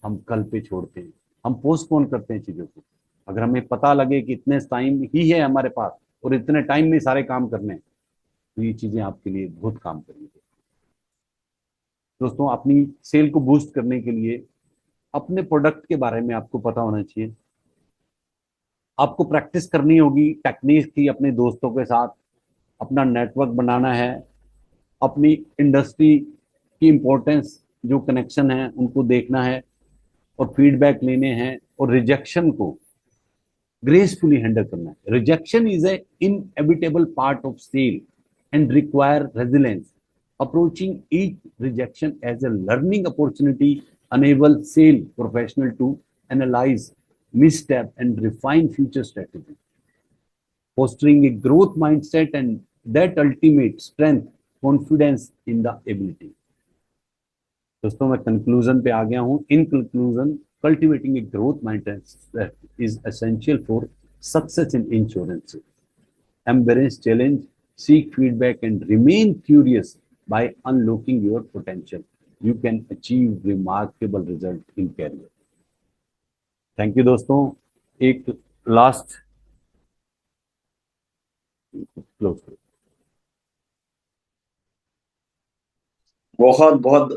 हम कल पे छोड़ते हैं, हम पोस्टपोन करते हैं चीजों को। अगर हमें पता लगे कि इतने टाइम ही है हमारे पास और इतने टाइम में सारे काम करने हैं, तो ये चीजें आपके लिए बहुत काम करेंगी। दोस्तों, अपनी सेल को बूस्ट करने के लिए अपने प्रोडक्ट के बारे में आपको पता होना चाहिए। आपको प्रैक्टिस करनी होगी टेक्निक की, अपने दोस्तों के साथ अपना नेटवर्क बनाना है, अपनी इंडस्ट्री की इंपॉर्टेंस जो कनेक्शन है उनको देखना है और फीडबैक लेने हैं और रिजेक्शन को ग्रेसफुली हैंडल करना है। Rejection is a inevitable part of sale and require resilience. Approaching each rejection as a learning opportunity enable sale professional to analyze misstep and refine future strategy, fostering a growth mindset and that ultimate strength confidence in the ability. दोस्तों, मैं conclusion पे आ गया हूं। In conclusion, cultivating a growth mindset is essential for success in insurance. Embrace challenge, seek feedback and remain curious by unlocking your potential. You can achieve remarkable result in career. Thank you दोस्तों। एक last close. बहुत बहुत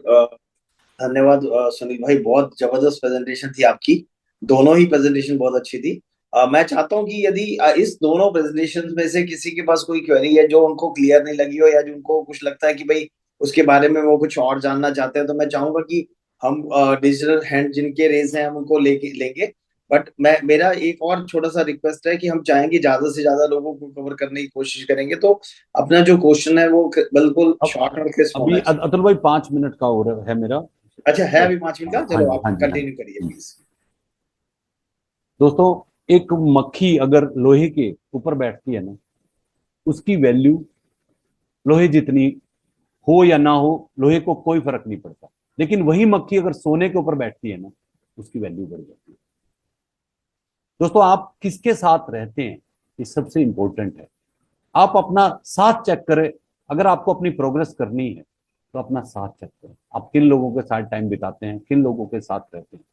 धन्यवाद सुनील भाई, बहुत जबरदस्त presentation थी आपकी। दोनों ही प्रेजेंटेशन बहुत अच्छी थी। मैं चाहता हूं कि यदि इस दोनों प्रेजेंटेशन में से किसी के पास कोई क्वेरी है जो उनको क्लियर नहीं लगी हो या जिनको कुछ लगता है कि भाई उसके बारे में वो कुछ और जानना चाहते हैं, तो मैं चाहूंगा कि हम डिजिटल हैंड जिनके रेज हैं हम उनको लेंगे। बट मेरा एक और छोटा सा रिक्वेस्ट है कि हम चाहेंगे ज्यादा से ज्यादा लोगों को कवर करने की कोशिश करेंगे, तो अपना जो क्वेश्चन है वो बिल्कुल शॉर्ट और क्रिस्प होना अभी चाहिए। अतुल भाई 5 मिनट का और है मेरा। अच्छा है अभी 5 मिनट का, हाँ चलो जी, आप हाँ जी, हाँ कंटिन्यू करिए जी। प्लीज। दोस्तों, एक मक्खी अगर लोहे के ऊपर बैठती है ना, उसकी वैल्यू लोहे जितनी हो या ना हो, लोहे को कोई फर्क नहीं पड़ता। लेकिन वही मक्खी अगर सोने के ऊपर बैठती है ना, उसकी वैल्यू बढ़ जाती है। दोस्तों, आप किसके साथ रहते हैं ये सबसे इंपॉर्टेंट है। आप अपना साथ चेक करें। अगर आपको अपनी प्रोग्रेस करनी है तो अपना साथ चेक करें। आप किन लोगों के साथ टाइम बिताते हैं, किन लोगों के साथ रहते हैं,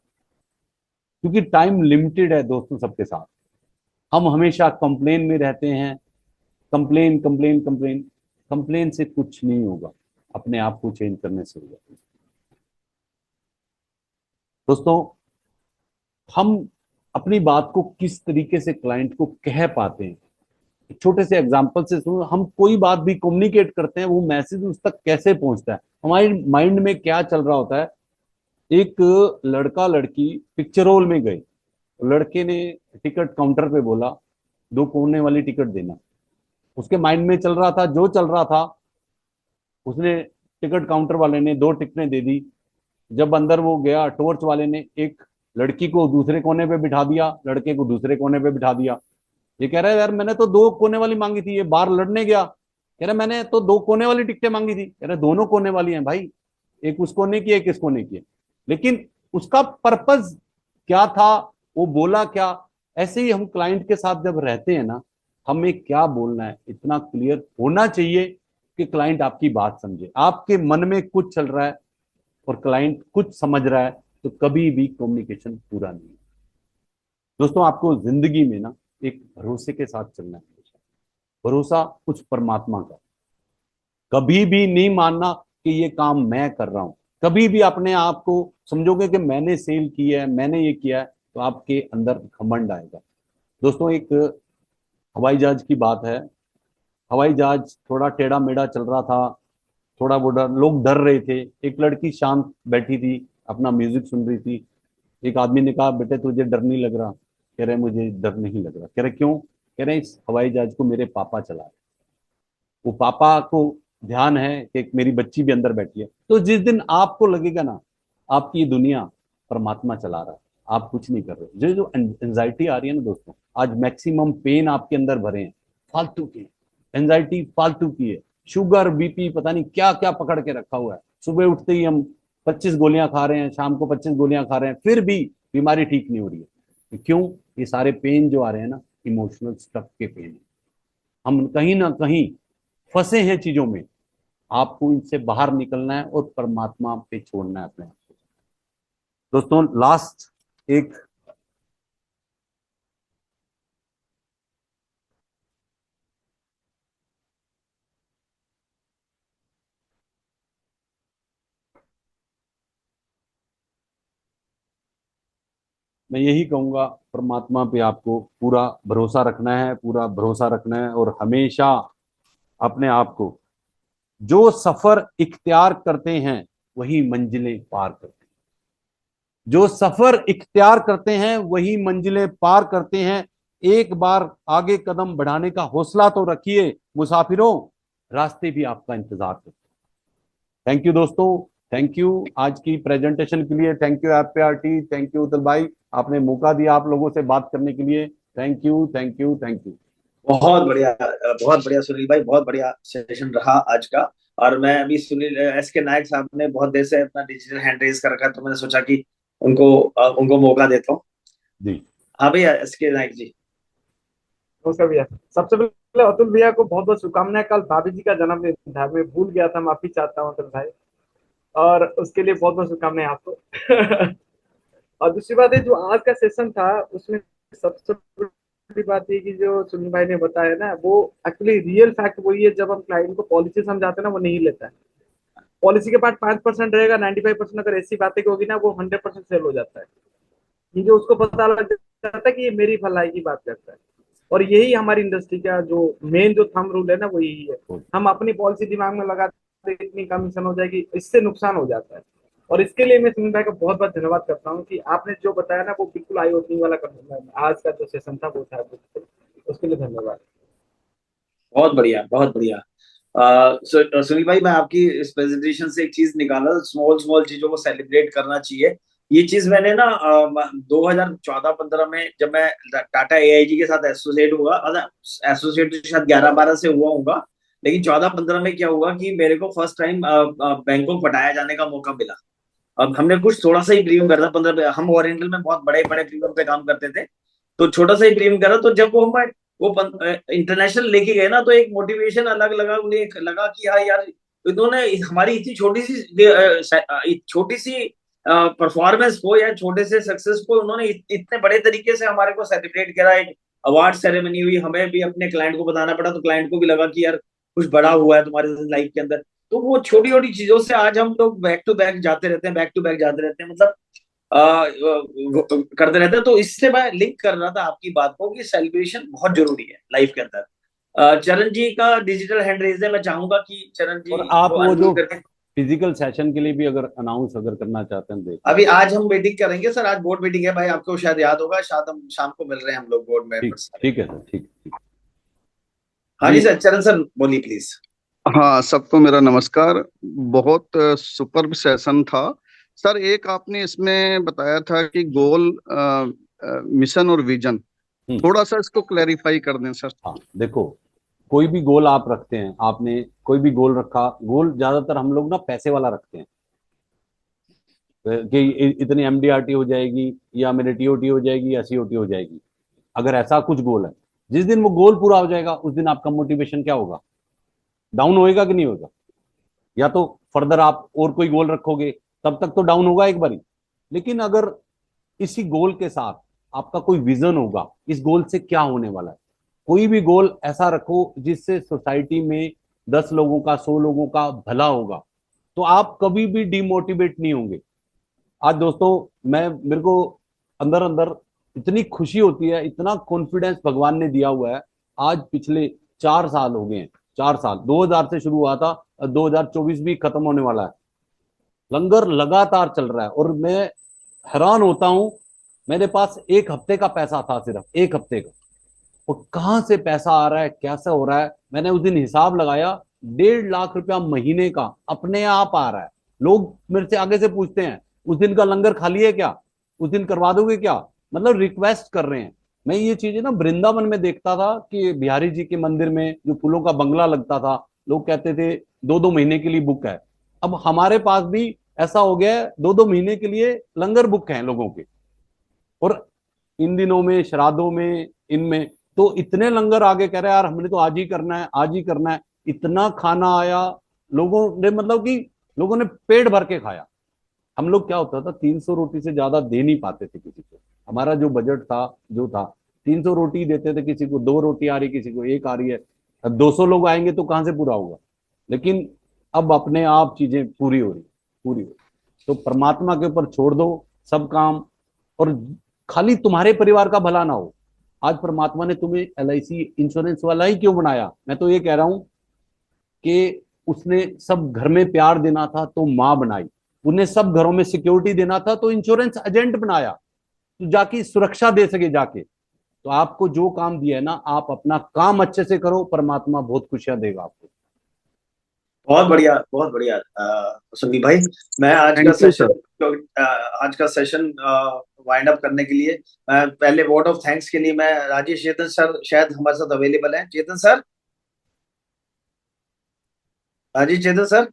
क्योंकि टाइम लिमिटेड है दोस्तों सबके साथ। हम हमेशा कंप्लेन में रहते हैं, कंप्लेन कंप्लेन कंप्लेन। कंप्लेन से कुछ नहीं होगा, अपने आप को चेंज करने से होगा। दोस्तों, हम अपनी बात को किस तरीके से क्लाइंट को कह पाते हैं, एक छोटे से एग्जांपल से सुनो। हम कोई बात भी कम्युनिकेट करते हैं, वो मैसेज उस तक कैसे पहुंचता है, हमारे माइंड में क्या चल रहा होता है। एक लड़का लड़की पिक्चर हॉल में गए, लड़के ने टिकट काउंटर पे बोला 2 कोने वाली टिकट देना, उसके माइंड में चल रहा था जो चल रहा था। उसने टिकट काउंटर वाले ने 2 टिकटें दे दी। जब अंदर वो गया, टॉर्च वाले ने एक लड़की को दूसरे कोने पे बिठा दिया, लड़के को दूसरे कोने पे बिठा दिया। ये कह रहा है यार मैंने तो 2 कोने वाली मांगी थी। ये बाहर लड़ने गया, कह रहा मैंने तो 2 कोने वाली टिकटें मांगी थी। कह रहा दोनों कोने वाली हैं भाई, एक उस कोने की एक इस कोने की है। लेकिन उसका पर्पज क्या था, वो बोला क्या। ऐसे ही हम क्लाइंट के साथ जब रहते हैं ना, हमें क्या बोलना है इतना क्लियर होना चाहिए कि क्लाइंट आपकी बात समझे। आपके मन में कुछ चल रहा है और क्लाइंट कुछ समझ रहा है, तो कभी भी कम्युनिकेशन पूरा नहीं है। दोस्तों आपको जिंदगी में ना एक भरोसे के साथ चलना है। भरोसा कुछ परमात्मा का। कभी भी नहीं मानना कि ये काम मैं कर रहा हूं। कभी भी अपने आप को समझोगे कि मैंने सेल किया है, मैंने ये किया है, तो आपके अंदर घमंड आएगा। दोस्तों एक हवाई जहाज की बात है। हवाई जहाज थोड़ा टेढ़ा मेढ़ा चल रहा था, थोड़ा वो डर, लोग डर रहे थे। एक लड़की शांत बैठी थी, अपना म्यूजिक सुन रही थी। एक आदमी ने कहा बेटे तुझे डर नहीं लग रहा। कह रहे मुझे डर नहीं लग रहा। कह रहे क्यों। कह रहे इस हवाई जहाज को मेरे पापा चला रहे। वो पापा को ध्यान है कि मेरी बच्ची भी अंदर बैठी है। तो जिस दिन आपको लगेगा ना आपकी ये दुनिया परमात्मा चला रहा है, आप कुछ नहीं कर रहे। जो जो एंजाइटी आ रही है ना दोस्तों, आज मैक्सिमम पेन आपके अंदर भरे हैं फालतू के। एंजाइटी फालतू की है। शुगर बीपी पता नहीं क्या क्या पकड़ के रखा हुआ है। सुबह उठते ही हम 25 गोलियां खा रहे हैं, शाम को 25 गोलियां खा रहे हैं, फिर भी बीमारी ठीक नहीं हो रही है। क्यों। ये सारे पेन जो आ रहे हैं ना, इमोशनल स्टफ के पेन है। हम कहीं ना कहीं फंसे हैं चीजों में। आपको इनसे बाहर निकलना है और परमात्मा पे छोड़ना है अपने आप को। दोस्तों लास्ट एक मैं यही कहूंगा, परमात्मा पे आपको पूरा भरोसा रखना है, पूरा भरोसा रखना है। और हमेशा अपने आप को, जो सफर इख्तियार करते हैं वही मंजिलें पार करते हैं। जो सफर इख्तियार करते हैं वही मंजिलें पार करते हैं। एक बार आगे कदम बढ़ाने का हौसला तो रखिए मुसाफिरों, रास्ते भी आपका इंतजार करते हैं। थैंक यू दोस्तों, थैंक यू आज की प्रेजेंटेशन के लिए। थैंक यू एफपीआरटी, थैंक यू उतल भाई, आपने मौका दिया आप लोगों से बात करने के लिए। Thank you thank you thank you. बहुत बढ़िया सुनील भाई, बहुत बढ़िया सेशन रहा आज का। और मैं अभी सुनील एस के नायक साहब ने बहुत देर से अपना डिजिटल हैंड रेज कर रखा है, तो मैंने सोचा कि उनको मौका देता हूँ। जी हाँ भैया एस के नायक जी। नमस्कार भैया। सबसे पहले अतुल भैया को बहुत बहुत शुभकामनाएं। कल भाभी जी का जन्मदिन था, मैं भूल गया था, माफी चाहता हूँ अतुल भाई, और उसके लिए बहुत बहुत शुभकामनाएं आपको। और दूसरी बात है, जो आज का सेशन था उसमें सबसे बड़ी बात ये कि जो सुनील भाई ने बताया ना, वो एक्चुअली रियल फैक्ट वही है। जब हम क्लाइंट को पॉलिसी समझाते हैं ना, वो नहीं लेता है। पॉलिसी के पास 5% रहेगा, 95% अगर ऐसी बातें की होगी ना, वो 100% सेल हो जाता है। ये जो उसको पता लग जाता है कि ये मेरी भलाई की बात करता है। और यही हमारी इंडस्ट्री का जो मेन जो थंब रूल है ना, वो यही है। हम अपनी पॉलिसी दिमाग में लगाते हैं, इतनी कमीशन हो जाएगी, इससे नुकसान हो जाता है। और इसके लिए मैं सुनील भाई का बहुत बहुत धन्यवाद करता हूँ कि आपने जो बताया ना, वो बिल्कुल आई ओपनिंग वाला आज का जो सेशन था वो था, बिल्कुल उसके लिए धन्यवाद। बहुत बढ़िया, बहुत बढ़िया। सुनील भाई, मैं आपकी इस प्रेजेंटेशन से एक चीज निकाला, स्मॉल स्मॉल चीजों को सेलिब्रेट करना चाहिए। ये चीज मैंने ना 2014-15 में जब मैं टाटा एआईजी के साथ एसोसिएट हुआ, मतलब एसोसिएट शायद 11-12 से हुआ होगा, लेकिन 14-15 में क्या हुआ कि मेरे को फर्स्ट टाइम बैंकॉक पटाया जाने का मौका मिला। अब हमने कुछ थोड़ा सा ही प्रीमियम करा था, 15, हम ओरिएंटल में बहुत बड़े बड़े प्रीमियम पे काम करते थे, तो छोटा सा ही प्रीमियम करा। तो जब वो इंटरनेशल लेके गए ना, तो एक मोटिवेशन अलग लगा, उन्हें लगा कि हाँ यार, इन्होंने हमारी इतनी छोटी सी परफॉर्मेंस को या छोटे से सक्सेस को उन्होंने इतने बड़े तरीके से हमारे को सेलिब्रेट करा। एक अवार्ड सेरेमनी हुई, हमें भी अपने क्लाइंट को बताना पड़ा, तो क्लाइंट को भी लगा कि यार कुछ बड़ा हुआ है तुम्हारे लाइफ के अंदर। तो वो छोटी छोटी चीजों से आज हम लोग बैक टू बैक जाते रहते हैं, बैक टू बैक जाते रहते हैं, मतलब करते रहते हैं। तो इससे मैं लिंक कर रहा था आपकी बात को कि सेलिब्रेशन बहुत जरूरी है लाइफ के अंदर। चरण जी का डिजिटल हैंड रेज है, मैं चाहूंगा कि चरण जी और आप वो वो जो अनम्यूट करके। फिजिकल सेशन के लिए भी अगर अनाउंस अगर करना चाहते हैं देख। अभी आज हम मीटिंग करेंगे सर, आज बोर्ड मीटिंग है भाई, आपको शायद याद होगा, शायद हम शाम को मिल रहे हैं हम लोग बोर्ड ठीक मेंबर्स। ठीक है सर, ठीक ठीक। हाँ जी सर, चरण सर बोलिए प्लीज। हाँ, सबको मेरा नमस्कार। बहुत सुपर सेशन था सर। एक आपने इसमें बताया था कि गोल, मिशन और विजन, थोड़ा सा इसको क्लैरिफाई कर दें सर। हाँ देखो, कोई भी गोल आप रखते हैं, आपने कोई भी गोल रखा, गोल ज्यादातर हम लोग ना पैसे वाला रखते हैं कि इतनी एमडीआरटी हो जाएगी या मेरी टीओटी हो जाएगी या सीओटी हो जाएगी। अगर ऐसा कुछ गोल है, जिस दिन वो गोल पूरा हो जाएगा उस दिन आपका मोटिवेशन क्या होगा? डाउन होएगा कि नहीं होगा? या तो फर्दर आप और कोई गोल रखोगे, तब तक तो डाउन होगा एक बारी। लेकिन अगर इसी गोल के साथ आपका कोई विजन होगा, इस गोल से क्या होने वाला है, कोई भी गोल ऐसा रखो जिससे सोसाइटी में 10 लोगों का, 100 लोगों का भला होगा, तो आप कभी भी डिमोटिवेट नहीं होंगे। आज दोस्तों, मेरे को अंदर अंदर इतनी खुशी होती है, इतना कॉन्फिडेंस भगवान ने दिया हुआ है। आज पिछले 4 साल हो गए हैं, 4 साल, 2000 से शुरू हुआ था, 2024 भी खत्म होने वाला है, लंगर लगातार चल रहा है। और मैं हैरान होता हूं, मेरे पास एक हफ्ते का पैसा था, सिर्फ एक हफ्ते का, और कहां से पैसा आ रहा है, कैसे हो रहा है। मैंने उस दिन हिसाब लगाया, 1.5 लाख रुपया महीने का अपने आप आ रहा है। लोग मेरे से आगे से पूछते हैं, उस दिन का लंगर खाली है क्या, उस दिन करवा दोगे क्या, मतलब रिक्वेस्ट कर रहे हैं। मैं ये चीजें ना वृंदावन में देखता था कि बिहारी जी के मंदिर में जो फूलों का बंगला लगता था, लोग कहते थे 2-2 महीने के लिए बुक है। अब हमारे पास भी ऐसा हो गया है, 2-2 महीने के लिए लंगर बुक हैं लोगों के। और इन दिनों में, श्राद्धों में, इनमें तो इतने लंगर आगे कह रहे हैं, यार हमने तो आज ही करना है, आज ही करना है। इतना खाना आया लोगों ने, मतलब कि लोगों ने पेट भर के खाया। हम लोग क्या होता था, 300 रोटी से ज्यादा दे नहीं पाते थे किसी को। हमारा जो बजट था, जो था, 300 रोटी देते थे, किसी को 2 रोटी आ रही, किसी को एक आ रही है। अब 200 लोग आएंगे तो कहां से पूरा होगा? लेकिन अब अपने आप चीजें पूरी हो रही, पूरी हो रही। तो परमात्मा के ऊपर छोड़ दो सब काम, और खाली तुम्हारे परिवार का भला ना हो। आज परमात्मा ने तुम्हें एलआईसी इंश्योरेंस वाला ही क्यों बनाया? मैं तो ये कह रहा हूं कि उसने सब घर में प्यार देना था तो मां बनाई, उन्हें सब घरों में सिक्योरिटी देना था तो इंश्योरेंस एजेंट बनाया, तो जाके सुरक्षा दे सके जाके। तो आपको जो काम दिया है ना, आप अपना काम अच्छे से करो, परमात्मा बहुत खुशियां देगा आपको। बहुत बढ़िया, बहुत बढ़िया संदीप भाई। मैं थैंक यू सर। आज का सेशन वाइंड अप करने के लिए, मैं पहले वोट ऑफ थैंक्स के लिए, मैं राजेश चेतन सर शायद हमारे साथ अवेलेबल हैं। चेतन सर, राजेश चेतन सर।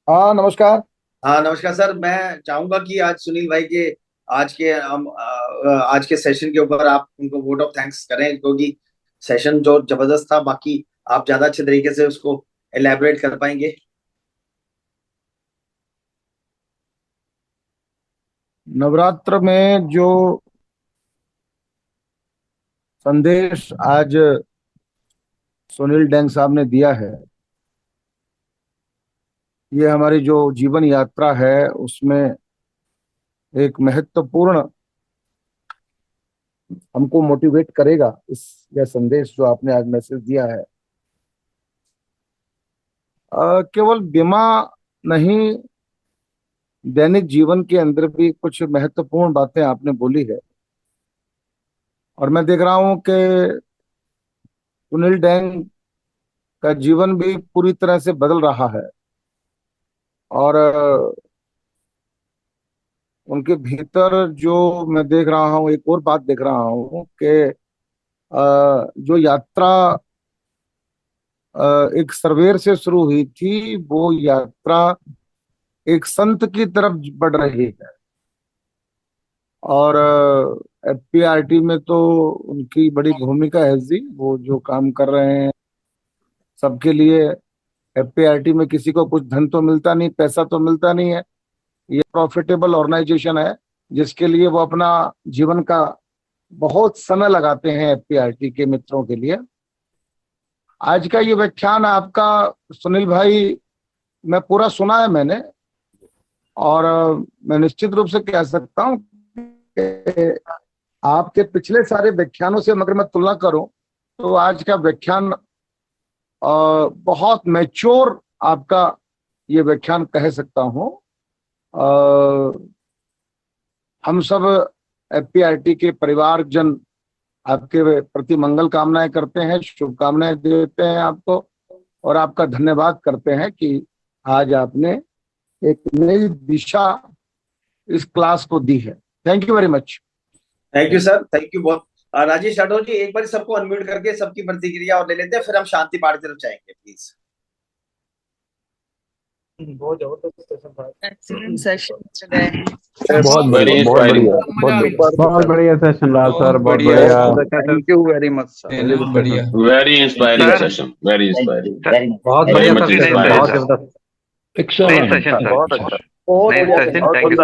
हाँ नमस्कार। हाँ नमस्कार सर। मैं चाहूंगा कि आज सुनील भाई के आज के सेशन के ऊपर आप उनको वोट ऑफ थैंक्स करें, क्योंकि सेशन जो जबरदस्त था, बाकी आप ज्यादा अच्छे तरीके से उसको एलैबोरेट कर पाएंगे। नवरात्र में जो संदेश आज सुनील डैंग साहब ने दिया है, ये हमारी जो जीवन यात्रा है उसमें एक महत्वपूर्ण हमको मोटिवेट करेगा। यह संदेश जो आपने आज मैसेज दिया है, केवल बीमा नहीं, दैनिक जीवन के अंदर भी कुछ महत्वपूर्ण बातें आपने बोली है। और मैं देख रहा हूं कि सुनील डैंग का जीवन भी पूरी तरह से बदल रहा है। और उनके भीतर जो मैं देख रहा हूँ, एक और बात देख रहा हूँ कि जो यात्रा एक सर्वेर से शुरू हुई थी, वो यात्रा एक संत की तरफ बढ़ रही है। और एफपीआरटी में तो उनकी बड़ी भूमिका है जी। वो जो काम कर रहे हैं सबके लिए। एफपीआरटी में किसी को कुछ धन तो मिलता नहीं, पैसा तो मिलता नहीं है। ये प्रॉफिटेबल ऑर्गेनाइजेशन है जिसके लिए वो अपना जीवन का बहुत समय लगाते हैं एफपीआरटी के मित्रों के लिए। आज का ये व्याख्यान आपका सुनील भाई, मैं पूरा सुना है मैंने, और मैं निश्चित रूप से कह सकता हूं कि आपके पिछले सारे व्याख्यानों से अगर मैं तुलना करूं तो आज का व्याख्यान बहुत मैच्योर आपका ये व्याख्यान कह सकता हूं। हम सब एफपीआरटी के परिवारजन आपके प्रति मंगल कामनाएं करते हैं, शुभकामनाएं देते हैं आपको, और आपका धन्यवाद करते हैं कि आज आपने एक नई दिशा इस क्लास को दी है। Thank you very much. Thank you sir, thank you बहुत। राजेश राठौर जी, एक बार सबको अनम्यूट करके सबकी प्रतिक्रिया और ले लेते हैं, फिर हम शांति पाठ की तरफ जाएंगे, प्लीज। बहुत जबरदस्त सेशन था। Excellent session today. बहुत बढ़िया सेशन रहा सर, बहुत बढ़िया। Thank you very much sir. बढ़िया, very inspiring session, very inspiring. बहुत बढ़िया, बहुत जबरदस्त। Excellent. बहुत अच्छा। बहुत Nice बढ़िया session. session। Thank you.